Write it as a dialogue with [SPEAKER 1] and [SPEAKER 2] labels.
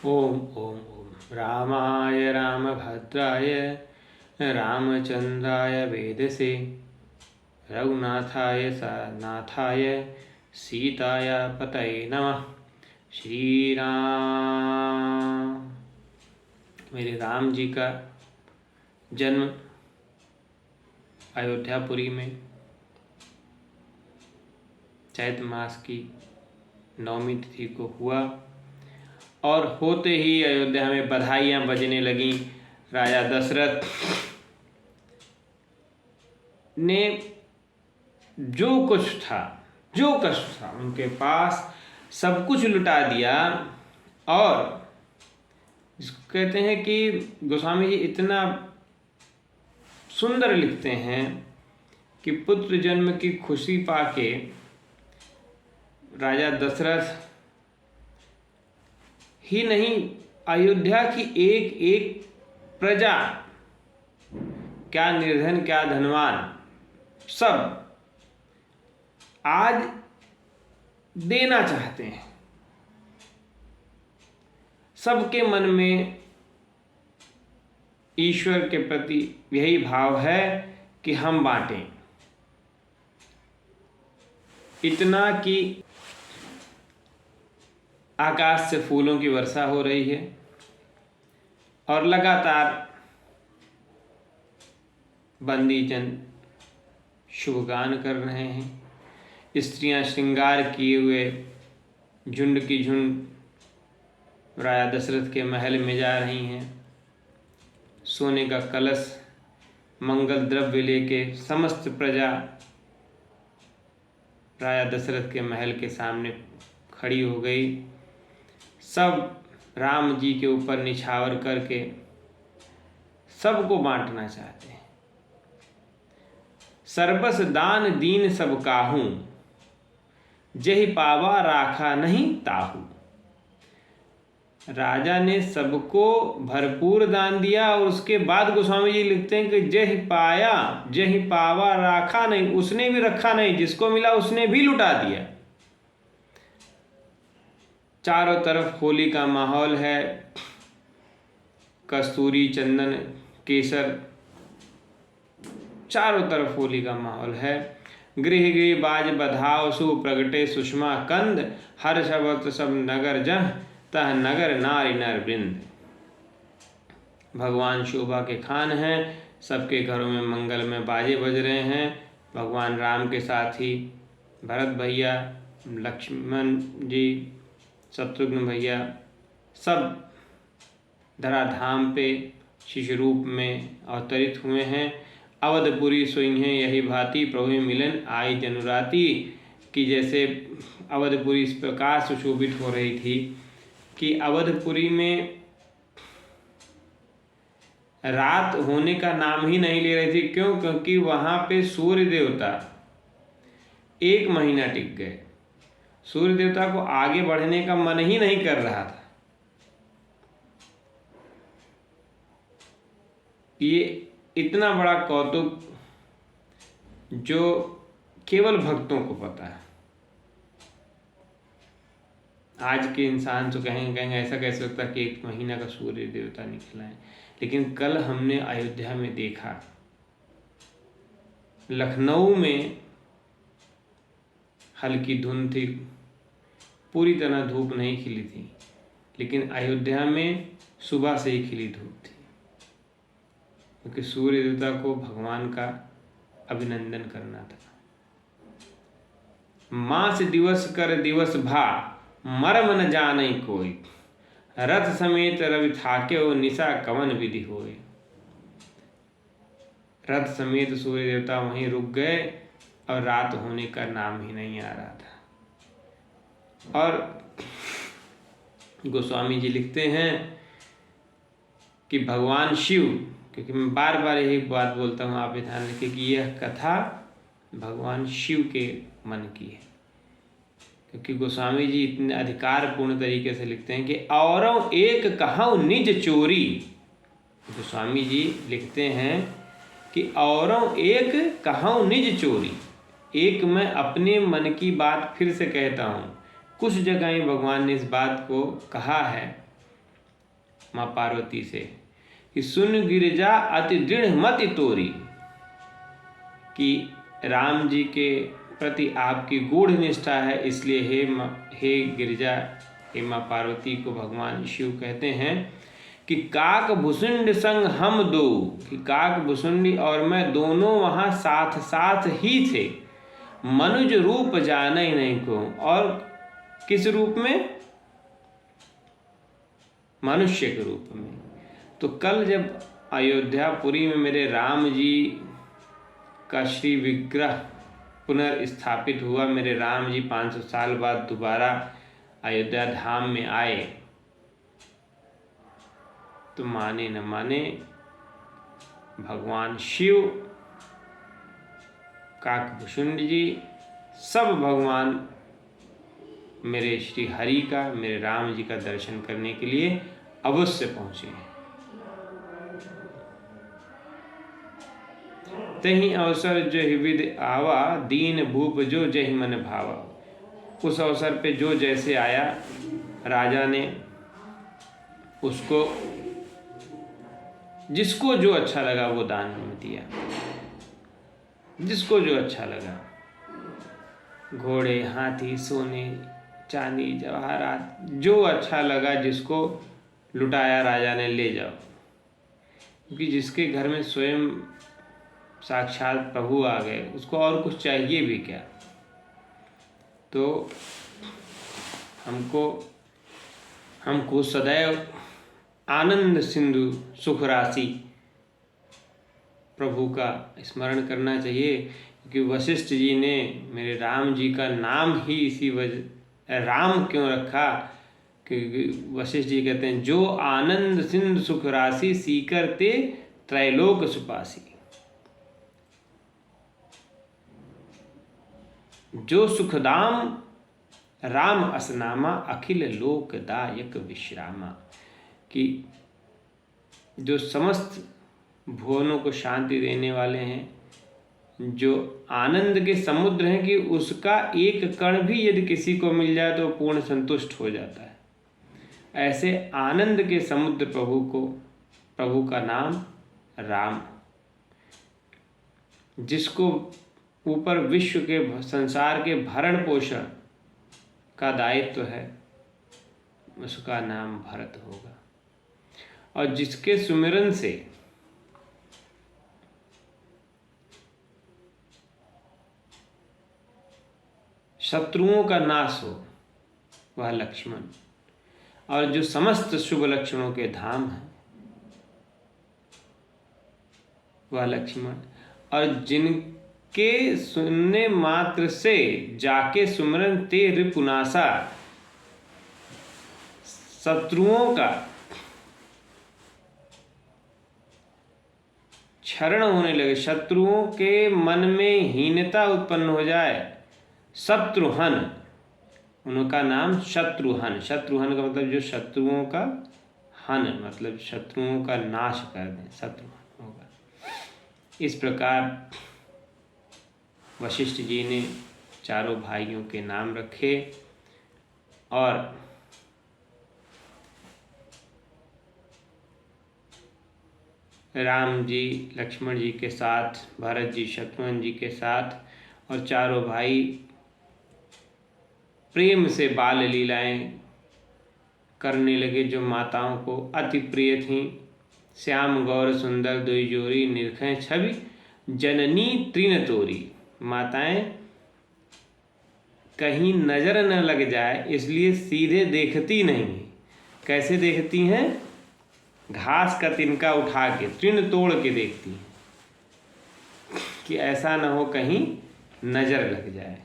[SPEAKER 1] ओम ओम ओम रामाय रामभद्राय रामचंद्राय वेदसे रघुनाथाय नाथाय सीताय पतये नमः। श्री राम। मेरे राम जी का जन्म अयोध्यापुरी में चैत मास की 9वीं तिथि को हुआ और होते ही अयोध्या में बधाइयाँ बजने लगीं। राजा दशरथ ने जो कष्ट था उनके पास सब कुछ लुटा दिया। और इसको कहते हैं कि गोस्वामी जी इतना सुंदर लिखते हैं कि पुत्र जन्म की खुशी पाके राजा दशरथ ही नहीं, अयोध्या की एक एक प्रजा, क्या निर्धन क्या धनवान, सब आज देना चाहते हैं। सबके मन में ईश्वर के प्रति यही भाव है कि हम बांटें। इतना कि आकाश से फूलों की वर्षा हो रही है और लगातार बंदी जन शुभगान कर रहे हैं। स्त्रियां श्रृंगार किए हुए झुंड की झुंड राजा दशरथ के महल में जा रही हैं। सोने का कलश मंगल द्रव्य लेके समस्त प्रजा राजा दशरथ के महल के सामने खड़ी हो गई। सब राम जी के ऊपर निछावर करके सबको बांटना चाहते हैं। सर्वस दान दीन सब काहू, जहि पावा राखा नहीं ताहू। राजा ने सबको भरपूर दान दिया और उसके बाद गोस्वामी जी लिखते हैं कि जहि पावा राखा नहीं, उसने भी रखा नहीं, जिसको मिला उसने भी लुटा दिया। चारों तरफ होली का माहौल है। कस्तूरी चंदन केसर, चारों तरफ होली का माहौल है। गृह गृह बाज बधाव सु प्रगटे सुषमा कंद, हर शब्द सब नगर जह तह नगर नारी नर वृंद। भगवान शोभा के खान हैं। सबके घरों में मंगल में बाजे बज रहे हैं। भगवान राम के साथ ही भरत भैया, लक्ष्मण जी, शत्रुघ्न भैया सब धराधाम पे शिशु रूप में अवतरित हुए हैं। अवधपुरी सोई हैं यही भांति, प्रभु मिलन आई जनुराती। कि जैसे अवधपुरी इस प्रकार सुशोभित हो रही थी कि अवधपुरी में रात होने का नाम ही नहीं ले रही थी। क्यों? क्योंकि वहाँ पे सूर्य देवता 1 महीना टिक गए। सूर्य देवता को आगे बढ़ने का मन ही नहीं कर रहा था। ये इतना बड़ा कौतुक जो केवल भक्तों को पता है। आज के इंसान तो कहेंगे ऐसा कैसे होता है कि 1 महीना का सूर्य देवता निकला है। लेकिन कल हमने अयोध्या में देखा, लखनऊ में हल्की धुंध थी, पूरी तरह धूप नहीं खिली थी, लेकिन अयोध्या में सुबह से ही खिली धूप थी। क्योंकि सूर्य देवता को भगवान का अभिनंदन करना था। मास दिवस कर दिवस भा, मर्म न जाने कोई। रथ समेत रवि थाके हो, निशा कवन विधि होए। रथ समेत सूर्य देवता वहीं रुक गए और रात होने का नाम ही नहीं आ रहा था। और गोस्वामी जी लिखते हैं कि भगवान शिव, क्योंकि मैं बार बार यही बात बोलता हूँ, आप ध्यान रखिए कि यह कथा भगवान शिव के मन की है। क्योंकि गोस्वामी जी इतने अधिकारपूर्ण तरीके से लिखते हैं कि औरों एक कहूँ निज चोरी। गोस्वामी जी लिखते हैं कि औरों एक कहूँ निज चोरी। एक मैं अपने मन की बात फिर से कहता हूँ। कुछ जगह भगवान ने इस बात को कहा है माँ पार्वती से कि सुन गिरिजा अति दृढ़ मति तोरी, कि राम जी के प्रति आपकी गूढ़ निष्ठा है, इसलिए हे गिरिजा, हे माँ पार्वती को भगवान शिव कहते हैं कि काक भुसुंड संग हम दो, कि काक भुसुंडी और मैं दोनों वहाँ साथ साथ ही थे। मनुज रूप जाने ही नहीं को, और किस रूप में? मनुष्य के रूप में। तो कल जब अयोध्यापुरी में मेरे राम जी का श्री विग्रह पुनर्स्थापित हुआ, मेरे राम जी 500 साल बाद दोबारा अयोध्या धाम में आए, तो माने न माने भगवान शिव, काकभूषुंड जी, सब भगवान मेरे श्री हरि का, मेरे राम जी का दर्शन करने के लिए अवश्य पहुँचे हैं। तहीं अवसर जो विधि आवा, दीन भूप जो जहि मन भावा। उस अवसर पे जो जैसे आया, राजा ने उसको जिसको जो अच्छा लगा वो दान में दिया, जिसको जो अच्छा लगा। घोड़े, हाथी, सोने, चांदी, जवाहरात, जो अच्छा लगा जिसको लुटाया राजा ने, ले जाओ। क्योंकि जिसके घर में स्वयं साक्षात प्रभु आ गए, उसको और कुछ चाहिए भी क्या। तो हमको सदैव आनंद सिंधु सुख राशि प्रभु का स्मरण करना चाहिए। क्योंकि वशिष्ठ जी ने मेरे राम जी का नाम ही इसी वजह राम क्यों रखा, क्योंकि वशिष्ठ जी कहते हैं जो आनंद सिंधु सुख राशि, सीकर ते त्रैलोक सुपासी। जो सुखदाम राम असनामा, अखिल लोकदायक विश्रामा। कि जो समस्त भुवनों को शांति देने वाले हैं, जो आनंद के समुद्र हैं, कि उसका एक कण भी यदि किसी को मिल जाए तो पूर्ण संतुष्ट हो जाता है। ऐसे आनंद के समुद्र प्रभु का नाम राम, जिसको ऊपर विश्व के संसार के भरण पोषण का दायित्व है, उसका नाम भरत होगा। और जिसके सुमिरन से शत्रुओं का नाश हो, वह लक्ष्मण। और जो समस्त शुभ लक्षणों के धाम है, वह लक्ष्मण। और जिनके सुनने मात्र से जाके सुमरन ते रिपुनासा, शत्रुओं का क्षरण होने लगे, शत्रुओं के मन में हीनता उत्पन्न हो जाए, शत्रुहन, उनका नाम शत्रुहन। शत्रुहन का मतलब जो शत्रुओं का हन, मतलब शत्रुओं का नाश कर दें, शत्रुहन होगा। इस प्रकार वशिष्ठ जी ने चारों भाइयों के नाम रखे, और राम जी लक्ष्मण जी के साथ, भरत जी शत्रुघ्न जी के साथ, और चारों भाई प्रेम से बाल लीलाएं करने लगे, जो माताओं को अति प्रिय थीं। श्याम गौर सुंदर दुई जोरी, निरखें छवि जननी तृण तोरी। माताएं कहीं नजर न लग जाए इसलिए सीधे देखती नहीं। कैसे देखती हैं? घास का तिनका उठा के, तृण तोड़ के देखती हैं, कि ऐसा न हो कहीं नजर लग जाए।